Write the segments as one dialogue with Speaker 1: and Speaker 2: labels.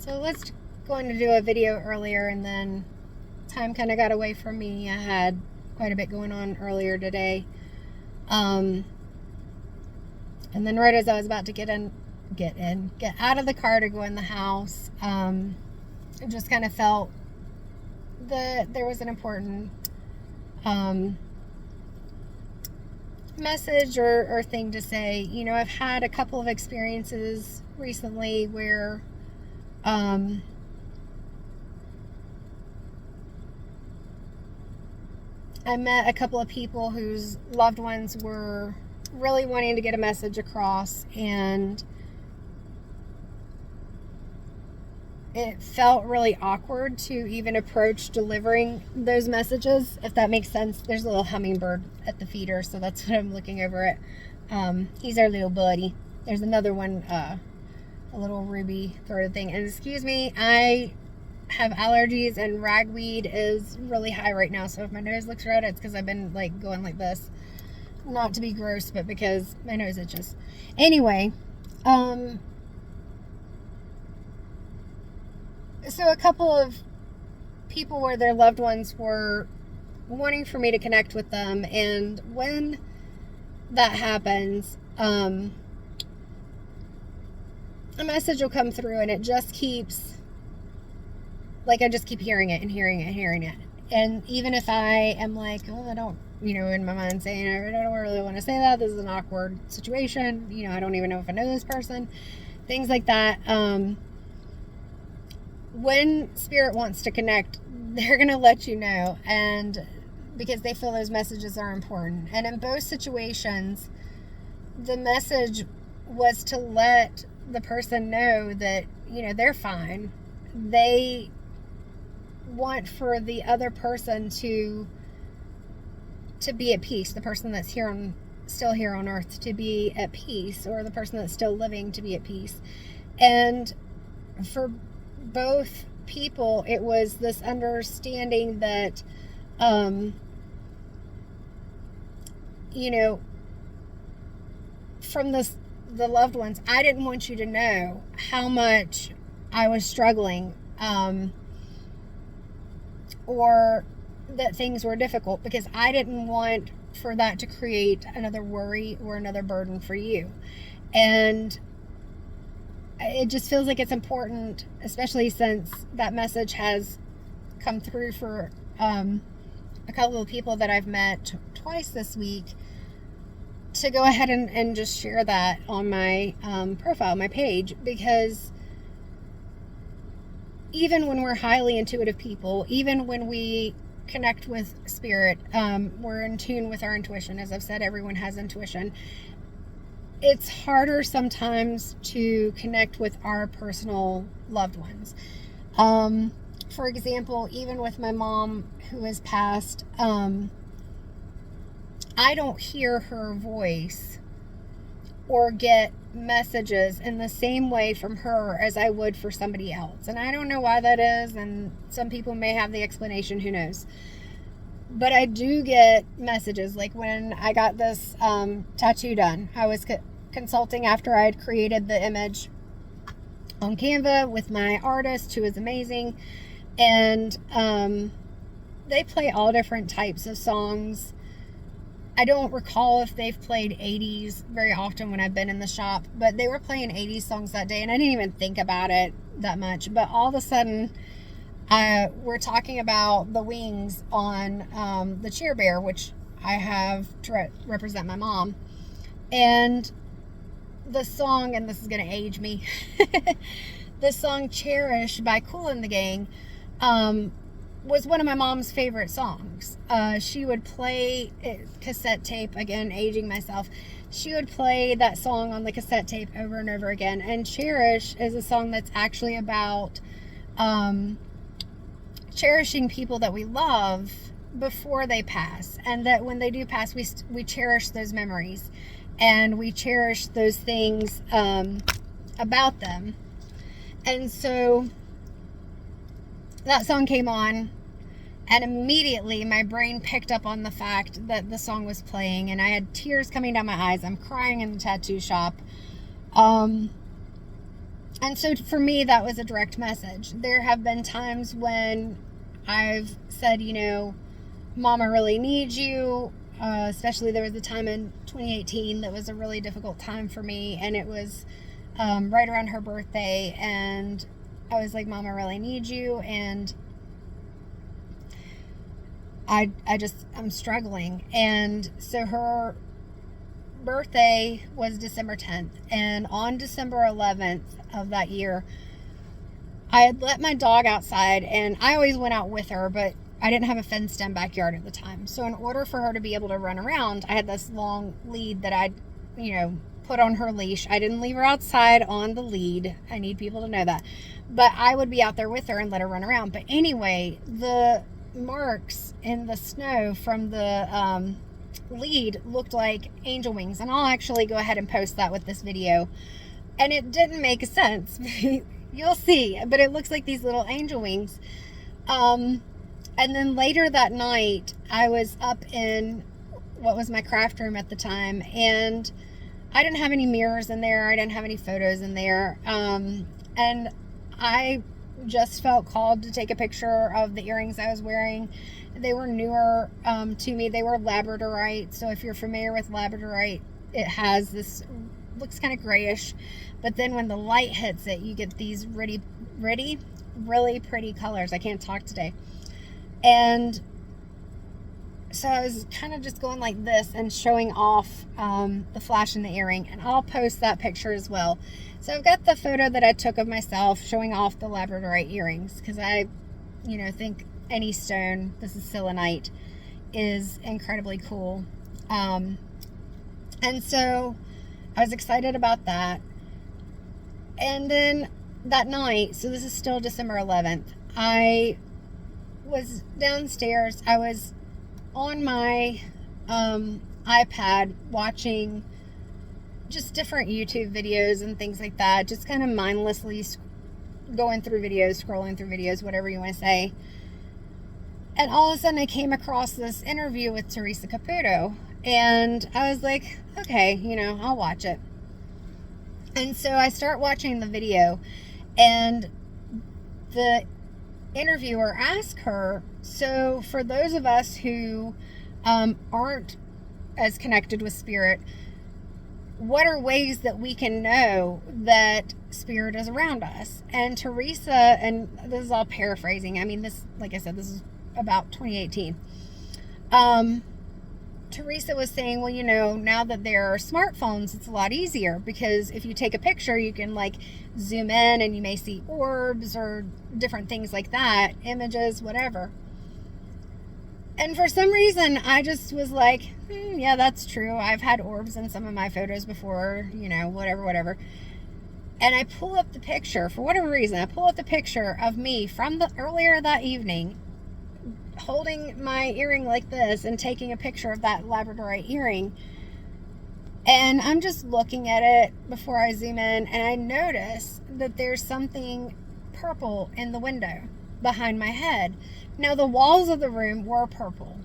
Speaker 1: So let's going to do a video earlier, and then time kind of got away from me. I had quite a bit going on earlier today. And then right as I was about to get out of the car to go in the house, I just kind of felt that there was an important message or thing to say. You know, I've had a couple of experiences recently where I met a couple of people whose loved ones were really wanting to get a message across, and it felt really awkward to even approach delivering those messages, if that makes sense. There's a little hummingbird at the feeder, so that's what I'm looking over at. He's our little buddy. There's another one, a little ruby throated thing. And excuse me, I have allergies, and ragweed is really high right now, so if my nose looks red, it's because I've been like going like this. Not to be gross, but because my nose itches. Anyway, so a couple of people where their loved ones were wanting for me to connect with them, and when that happens, a message will come through, and it just keeps, like, I just keep hearing it and hearing it and hearing it. And even if I am like, oh, I don't, in my mind saying, I don't really want to say that, this is an awkward situation, I don't even know if I know this person, things like that. When Spirit wants to connect, they're going to let you know, and because they feel those messages are important. And in both situations, the message was to let the person know that, they're fine. They want for the other person to be at peace, the person that's still here on earth to be at peace, or the person that's still living to be at peace. And for both people, it was this understanding that from the loved ones, I didn't want you to know how much I was struggling, or that things were difficult, because I didn't want for that to create another worry or another burden for you. And it just feels like it's important, especially since that message has come through for a couple of people that I've met twice this week, to go ahead and just share that on my profile, my page, because even when we're highly intuitive people, even when we connect with Spirit, we're in tune with our intuition. As I've said, everyone has intuition. It's harder sometimes to connect with our personal loved ones. For example, even with my mom who has passed, I don't hear her voice or get messages in the same way from her as I would for somebody else. And I don't know why that is, and some people may have the explanation, who knows. But I do get messages, like when I got this tattoo done. I was consulting after I had created the image on Canva with my artist, who is amazing. And they play all different types of songs. I don't recall if they've played 80s very often when I've been in the shop, but they were playing 80s songs that day, and I didn't even think about it that much. But all of a sudden, we're talking about the wings on the Cheer Bear, which I have to represent my mom. And the song, and this is going to age me, the song Cherish by Kool and the Gang, was one of my mom's favorite songs. She would play cassette tape, again, aging myself. She would play that song on the cassette tape over and over again. And Cherish is a song that's actually about cherishing people that we love before they pass. And that when they do pass, we cherish those memories. And we cherish those things about them. And so that song came on, and immediately my brain picked up on the fact that the song was playing, and I had tears coming down my eyes. I'm crying in the tattoo shop. And so for me, that was a direct message. There have been times when I've said, you know, Mom, I really need you. Especially there was a time in 2018 that was a really difficult time for me, and it was right around her birthday, and I was like, Mom, I really need you, and I'm struggling. And so her birthday was December 10th, and on December 11th of that year, I had let my dog outside, and I always went out with her, but I didn't have a fenced in backyard at the time. So in order for her to be able to run around, I had this long lead that I'd, you know, put on her leash. I didn't leave her outside on the lead. I need people to know that. But I would be out there with her and let her run around. But anyway, the marks in the snow from the lead looked like angel wings. And I'll actually go ahead and post that with this video. And it didn't make sense. You'll see. But it looks like these little angel wings. And then later that night, I was up in what was my craft room at the time, and I didn't have any mirrors in there. I didn't have any photos in there. And I just felt called to take a picture of the earrings I was wearing. They were newer to me. They were labradorite. So if you're familiar with labradorite, it has this, looks kind of grayish. But then when the light hits it, you get these really pretty colors. I can't talk today. And so I was kind of just going like this and showing off the flash in the earring. And I'll post that picture as well. So I've got the photo that I took of myself showing off the labradorite earrings. Because I, you know, think any stone, this is selenite, is incredibly cool. And so I was excited about that. And then that night, so this is still December 11th, I was downstairs. I was on my iPad watching just different YouTube videos and things like that, just kind of mindlessly going through videos, scrolling through videos, whatever you want to say. And all of a sudden I came across this interview with Teresa Caputo, and I was like, okay, you know, I'll watch it. And so I start watching the video, and the interviewer asked her, so for those of us who aren't as connected with spirit, what are ways that we can know that spirit is around us? And Teresa, and this is all paraphrasing, I mean, this, like I said, this is about 2018. Teresa was saying, well, you know, now that there are smartphones, it's a lot easier, because if you take a picture, you can like zoom in and you may see orbs or different things like that, images, whatever. And for some reason, I just was like, yeah, that's true. I've had orbs in some of my photos before, you know, whatever. And I pull up the picture, for whatever reason, I pull up the picture of me from the earlier that evening, holding my earring like this and taking a picture of that labradorite earring. And I'm just looking at it before I zoom in, and I notice that there's something purple in the window behind my head. Now, the walls of the room were purple.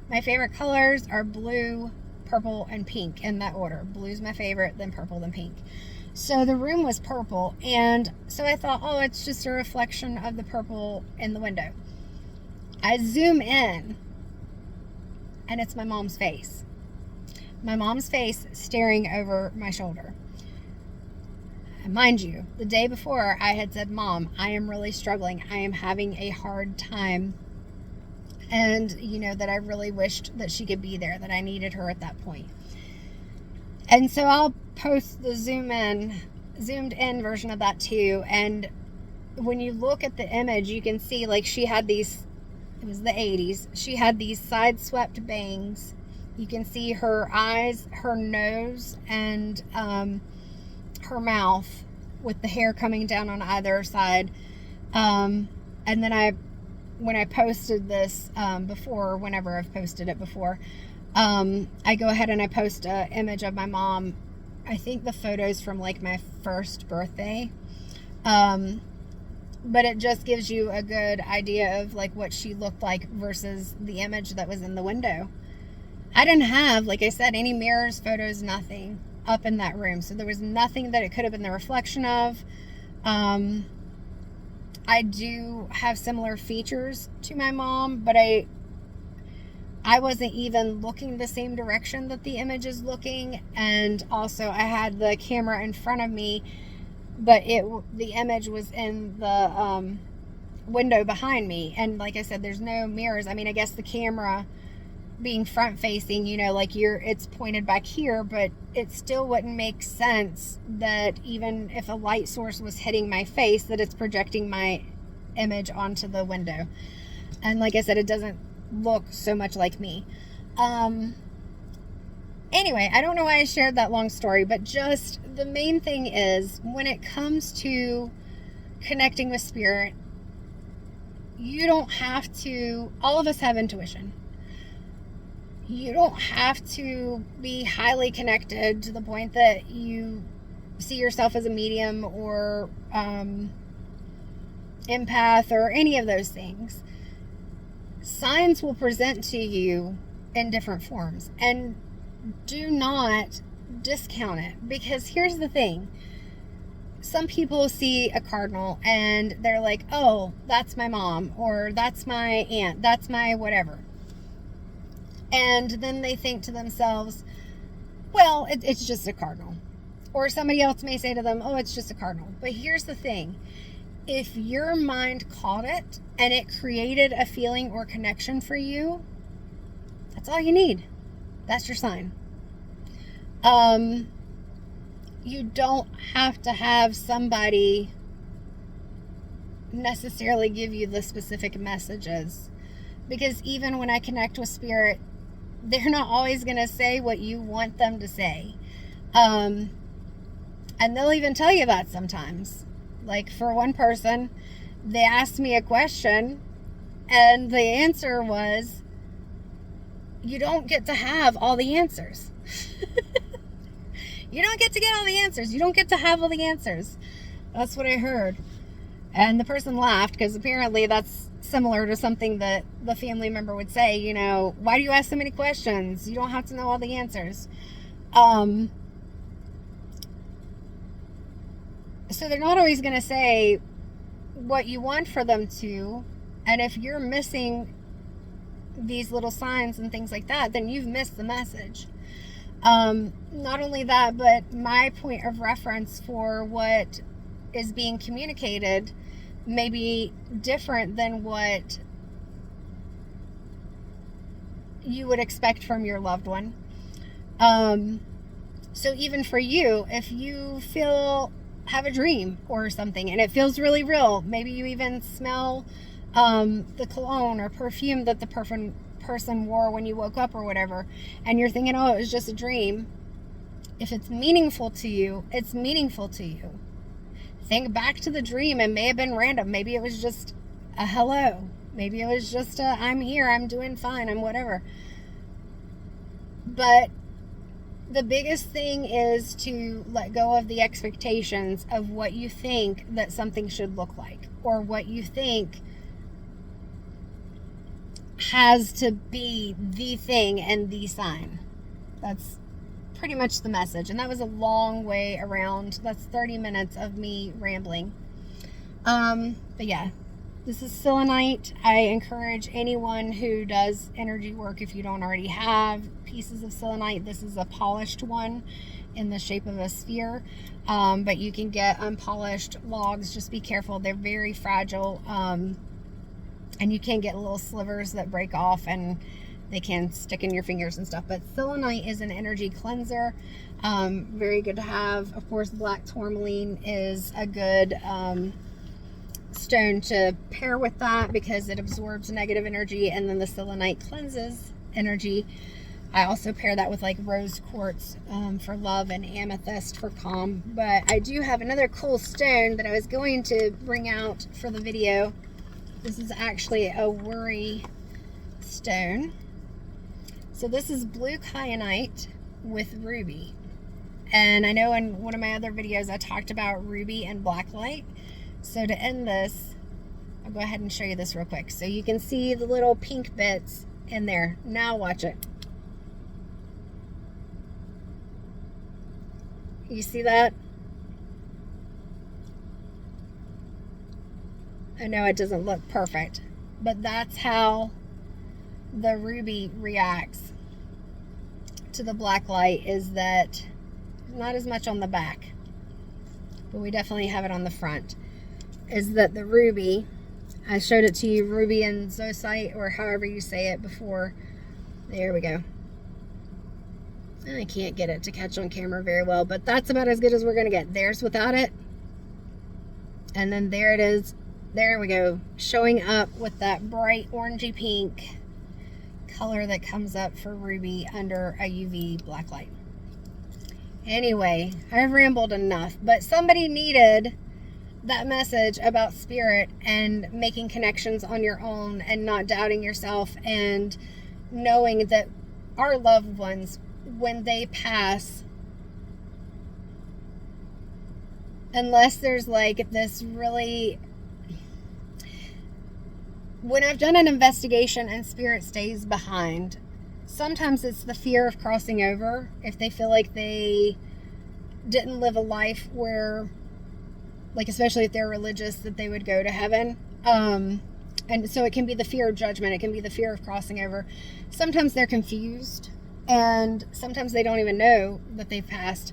Speaker 1: My favorite colors are blue, purple, and pink, in that order. Blue's my favorite, then purple, then pink. So the room was purple, and so I thought, oh, it's just a reflection of the purple in the window. I zoom in, and it's my mom's face. My mom's face staring over my shoulder. And mind you, the day before I had said, Mom, I am really struggling. I am having a hard time. And, you know, that I really wished that she could be there, that I needed her at that point. And so I'll post the zoomed in version of that too. And when you look at the image, you can see like she had these, it was the 80s. She had these side swept bangs. You can see her eyes, her nose, and her mouth with the hair coming down on either side. And then when I posted this before, whenever I've posted it before, I go ahead and I post an image of my mom. I think the photo's from like my first birthday. But it just gives you a good idea of like what she looked like versus the image that was in the window. I didn't have, like I said, any mirrors, photos, nothing up in that room. So there was nothing that it could have been the reflection of. I do have similar features to my mom, but I wasn't even looking the same direction that the image is looking, and also I had the camera in front of me, but the image was in the window behind me, and like I said, there's no mirrors. I mean, I guess the camera being front facing, like it's pointed back here, but it still wouldn't make sense that even if a light source was hitting my face, that it's projecting my image onto the window. And like I said, it doesn't look so much like me. Anyway, I don't know why I shared that long story, but just the main thing is, when it comes to connecting with spirit, you don't have to, all of us have intuition. You don't have to be highly connected to the point that you see yourself as a medium or empath or any of those things. Signs will present to you in different forms, and do not discount it, because here's the thing. Some people see a cardinal and they're like, oh, that's my mom, or that's my aunt, that's my whatever. And then they think to themselves, well, it's just a cardinal. Or somebody else may say to them, oh, it's just a cardinal. But here's the thing. If your mind caught it and it created a feeling or connection for you, that's all you need. That's your sign. You don't have to have somebody necessarily give you the specific messages, because even when I connect with spirit, they're not always going to say what you want them to say. And they'll even tell you that sometimes. Like, for one person, they asked me a question and the answer was, you don't get to have all the answers. You don't get to get all the answers. You don't get to have all the answers. That's what I heard. And the person laughed, because apparently that's similar to something that the family member would say, why do you ask so many questions? You don't have to know all the answers. So they're not always going to say what you want for them to. And if you're missing these little signs and things like that, then you've missed the message. Not only that, but my point of reference for what is being communicated may be different than what you would expect from your loved one. So even for you, if you have a dream or something and it feels really real, maybe you even smell the cologne or perfume that the person wore when you woke up or whatever, and you're thinking, oh, it was just a dream. If it's meaningful to you, it's meaningful to you. Think back to the dream. It may have been random. Maybe it was just a hello. Maybe it was just I'm here, I'm doing fine, I'm whatever. But the biggest thing is to let go of the expectations of what you think that something should look like, or what you think has to be the thing and the sign. That's pretty much the message. And that was a long way around. That's 30 minutes of me rambling. But yeah, this is selenite. I encourage anyone who does energy work, if you don't already have pieces of selenite, this is a polished one in the shape of a sphere. But you can get unpolished logs. Just be careful. They're very fragile. And you can get little slivers that break off and they can stick in your fingers and stuff. But selenite is an energy cleanser. Very good to have. Of course, black tourmaline is a good stone to pair with that, because it absorbs negative energy, and then the selenite cleanses energy. I also pair that with like rose quartz for love, and amethyst for calm. But I do have another cool stone that I was going to bring out for the video. This is actually a worry stone. So this is blue kyanite with ruby. And I know in one of my other videos I talked about ruby and blacklight. So to end this, I'll go ahead and show you this real quick. So you can see the little pink bits in there. Now watch it. You see that? I know it doesn't look perfect, but that's how the ruby reacts to the black light, is that not as much on the back, but we definitely have it on the front, is that the ruby, I showed it to you, ruby and zoisite, or however you say it before. There we go. I can't get it to catch on camera very well, but that's about as good as we're going to get. There's without it. And then there it is. There we go. Showing up with that bright orangey pink color that comes up for ruby under a UV black light. Anyway, I've rambled enough, but somebody needed that message about spirit and making connections on your own and not doubting yourself, and knowing that our loved ones, when they pass, unless there's like this really, when I've done an investigation and spirit stays behind, sometimes it's the fear of crossing over, if they feel like they didn't live a life where, like, especially if they're religious, that they would go to heaven. And so it can be the fear of judgment. It can be the fear of crossing over. Sometimes they're confused, and sometimes they don't even know that they've passed.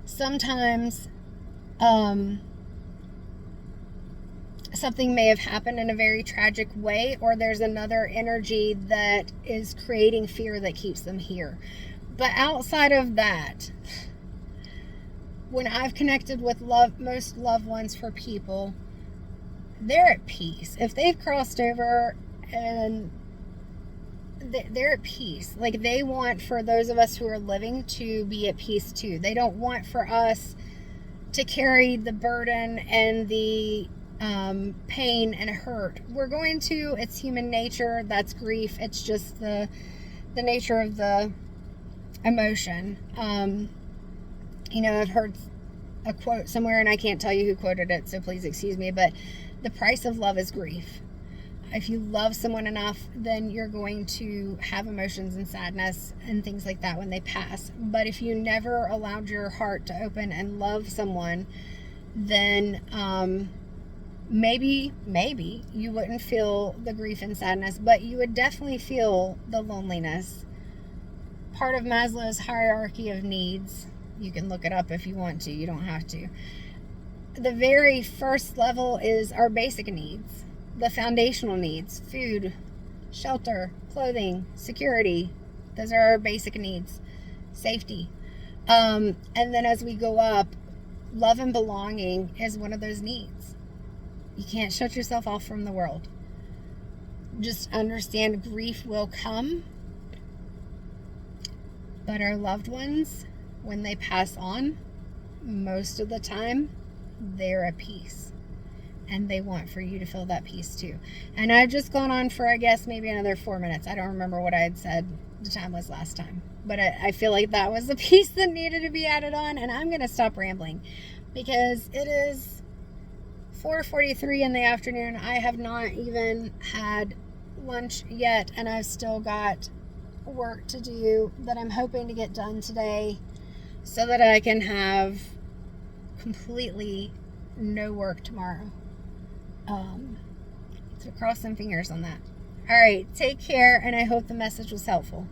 Speaker 1: Sometimes something may have happened in a very tragic way, or there's another energy that is creating fear that keeps them here. But outside of that, when I've connected with most loved ones for people, they're at peace. If they've crossed over, and they're at peace. Like, they want for those of us who are living to be at peace too. They don't want for us to carry the burden and the pain and hurt. We're going to, it's human nature. That's grief. It's just the nature of the emotion. I've heard a quote somewhere, and I can't tell you who quoted it, so please excuse me, but the price of love is grief. If you love someone enough, then you're going to have emotions and sadness and things like that when they pass. But if you never allowed your heart to open and love someone, then maybe you wouldn't feel the grief and sadness, but you would definitely feel the loneliness. Part of Maslow's hierarchy of needs, you can look it up if you want to, you don't have to. The very first level is our basic needs, the foundational needs: food, shelter, clothing, security. Those are our basic needs. Safety. And then as we go up, love and belonging is one of those needs. You can't shut yourself off from the world. Just understand grief will come, but our loved ones, when they pass on, most of the time, they're at peace, and they want for you to feel that peace too. And I've just gone on for, I guess, maybe another 4 minutes. I don't remember what I had said the time was last time, but I feel like that was the piece that needed to be added on, and I'm going to stop rambling because it is 4:43 in the afternoon. I have not even had lunch yet, and I've still got work to do that I'm hoping to get done today so that I can have completely no work tomorrow. So cross some fingers on that. All right, take care, and I hope the message was helpful.